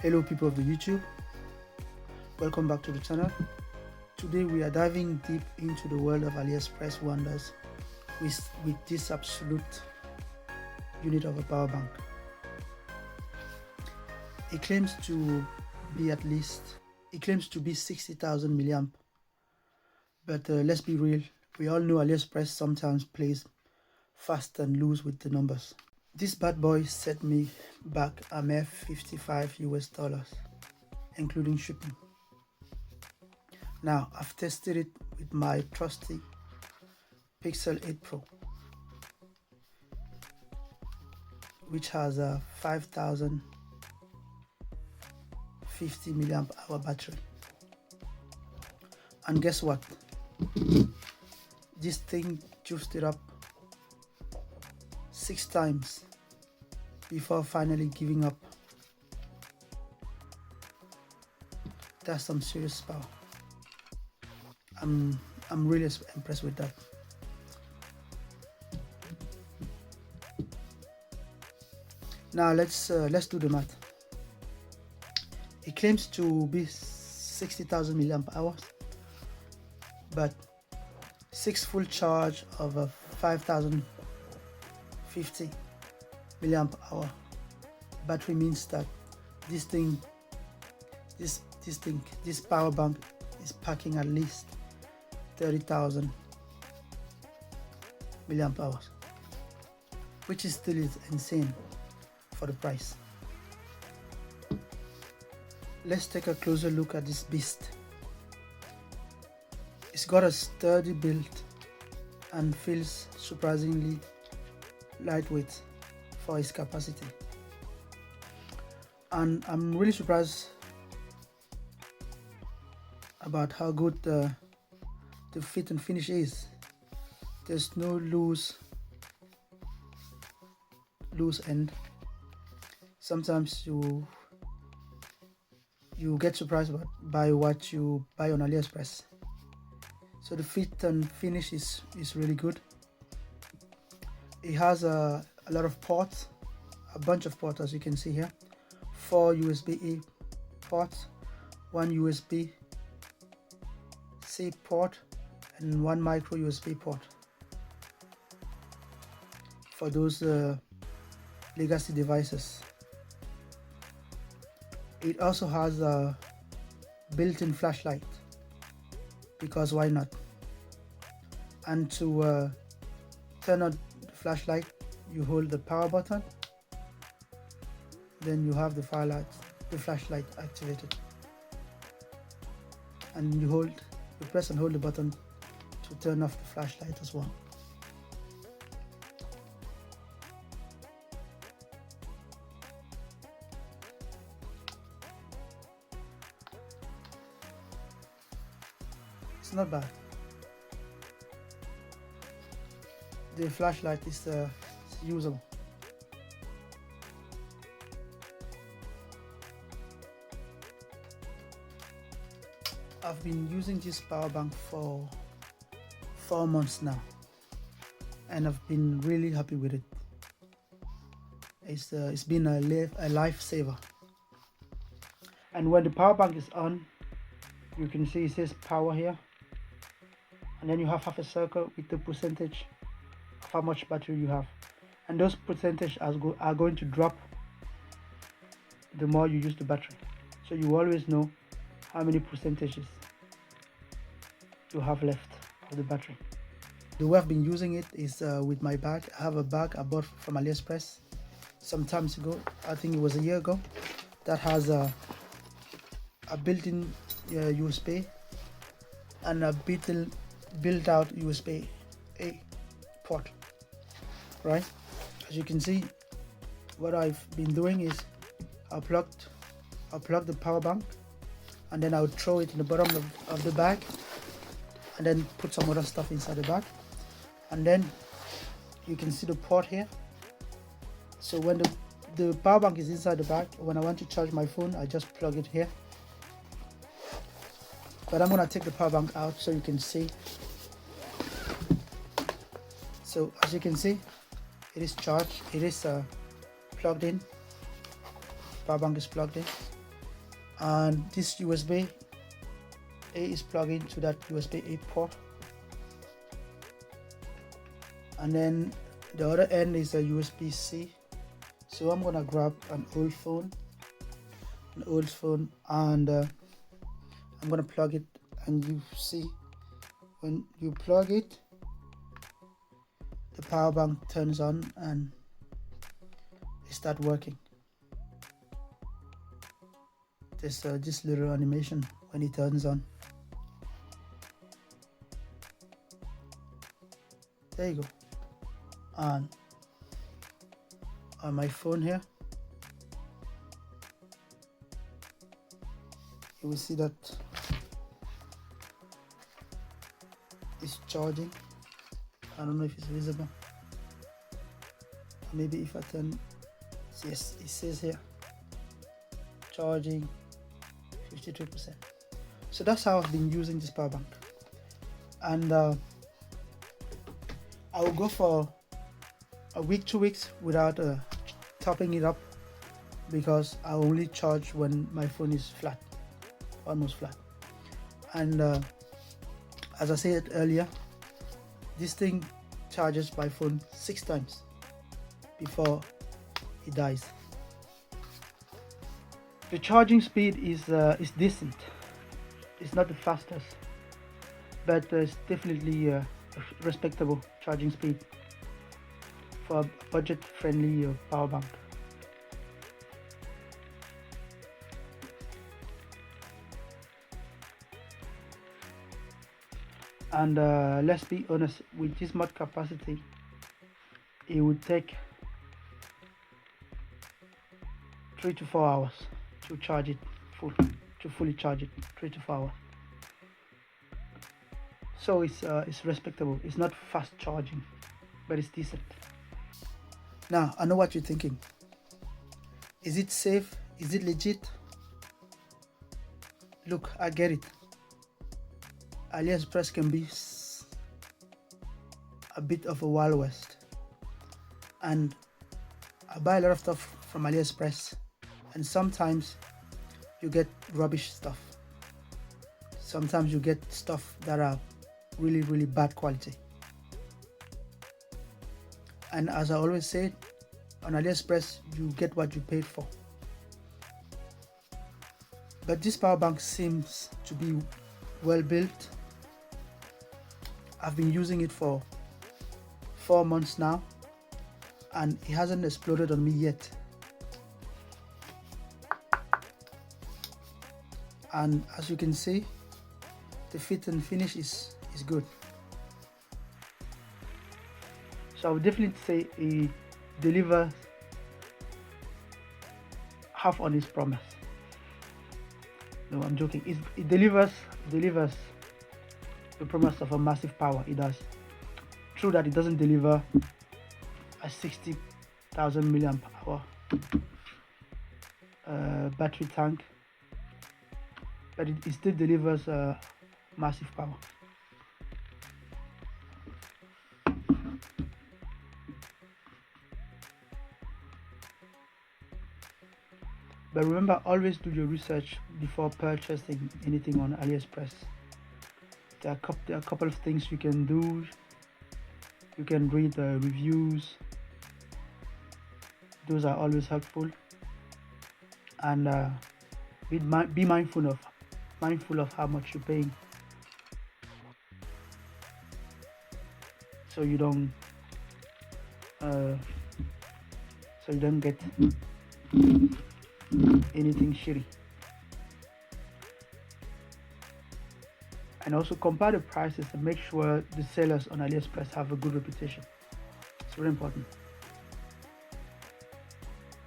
Hello people of the YouTube, welcome back to the channel. Today we are diving deep into the world of AliExpress wonders with this absolute unit of a power bank. It claims to be 60,000 milliamp, but let's be real, we all know AliExpress sometimes plays fast and loose with the numbers. This bad boy set me back a mere $55 US, including shipping. Now I've tested it with my trusty Pixel 8 Pro, which has a 5050 milliamp hour battery. And guess what? This thing juiced it up 6 times before finally giving up. That's some serious power. I'm really impressed with that. Now let's do the math. It claims to be 60,000 milliamp hours, but 6 full charge of a 5050 milliamp hour battery means that this power bank is packing at least 30,000 milliamp hours, which is still insane for the price. Let's take a closer look at this beast. It's got a sturdy build and feels surprisingly lightweight for its capacity, and I'm really surprised about how good the fit and finish is. There's no loose end. Sometimes you get surprised by what you buy on AliExpress. So the fit and finish is really good. It has a lot of ports, a bunch of ports, as you can see here. 4 USB-A ports, 1 USB-C port, and 1 micro USB port for those legacy devices. It also has a built-in flashlight, because why not? And to turn on the flashlight, you hold the power button, then you have the flashlight activated, and you press and hold the button to turn off the flashlight as well. It's not bad. The flashlight is usable. I've been using this power bank for 4 months now, and I've been really happy with it. It's been a lifesaver. And when the power bank is on, you can see it says power here, and then you have half a circle with the percentage of how much battery you have, and those percentages are going to drop the more you use the battery, so you always know how many percentages you have left of the battery. The way I've been using it is with my bag. I have a bag I bought from AliExpress some time ago, I think it was a year ago, that has a built-in USB and a built-out USB-A port. Right, as you can see, what I've been doing is I'll plug the power bank, and then I would throw it in the bottom of the bag, and then put some other stuff inside the bag, and then you can see the port here. So when the power bank is inside the bag, when I want to charge my phone, I just plug it here. But I'm gonna take the power bank out so you can see. So as you can see, it is charged, it is plugged in, power bank is plugged in, and this USB A is plugged into that USB A port, and then the other end is a USB C. So I'm gonna grab an old phone, and I'm gonna plug it, and you see when you plug it, the power bank turns on and it starts working. There's this little animation when it turns on. There you go. And on my phone here, you will see that it's charging. I don't know if it's visible. Maybe if I turn, yes, it says here charging 53%. So that's how I've been using this power bank, and I will go for a week, 2 weeks without topping it up, because I only charge when my phone is flat, almost flat. And as I said earlier, this thing charges my phone 6 times before it dies. The charging speed is decent. It's not the fastest, but it's definitely a respectable charging speed for a budget-friendly power bank. And let's be honest, with this much capacity, it would take 3 to 4 hours to charge it fully charge it. 3 to 4 hours. So it's respectable. It's not fast charging, but it's decent. Now I know what you're thinking. Is it safe? Is it legit? Look, I get it. AliExpress can be a bit of a Wild West, and I buy a lot of stuff from AliExpress, and sometimes you get rubbish stuff. Sometimes you get stuff that are really, really bad quality. And as I always say, on AliExpress you get what you paid for. But this power bank seems to be well built. I've been using it for 4 months now, and it hasn't exploded on me yet. And as you can see, the fit and finish is good. So I would definitely say it delivers half on its promise. No, I'm joking. It delivers the promise of a massive power. It does. True that it doesn't deliver a 60,000 milliamp hour battery tank, but it still delivers massive power. But remember, always do your research before purchasing anything on AliExpress. There are a couple of things you can do. You can read the reviews. Those are always helpful. And be mindful of how much you're paying, so you don't get anything shitty. And also compare the prices and make sure the sellers on AliExpress have a good reputation. It's very important,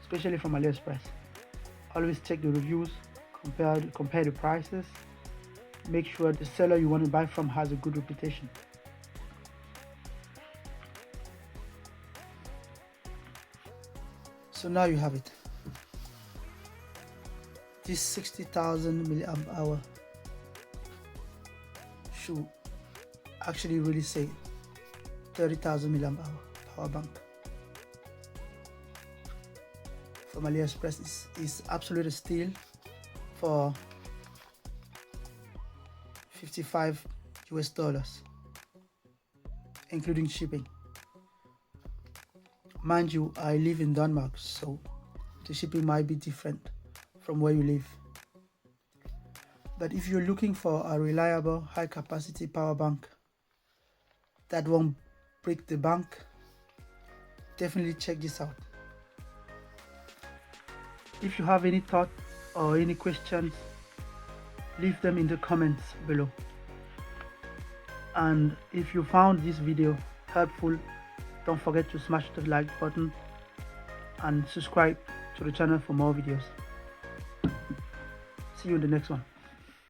especially from AliExpress. Always check the reviews, compare the prices, make sure the seller you want to buy from has a good reputation. So now you have it. This 60,000 milliamp hour should actually really say 30,000 milliamp hour power bank from AliExpress is absolute steal for $55 US, including shipping. Mind you, I live in Denmark, so the shipping might be different from where you live. But if you're looking for a reliable high capacity power bank that won't break the bank, definitely check this out. If you have any thoughts or any questions, leave them in the comments below. And if you found this video helpful, don't forget to smash the like button and subscribe to the channel for more videos. See you in the next one.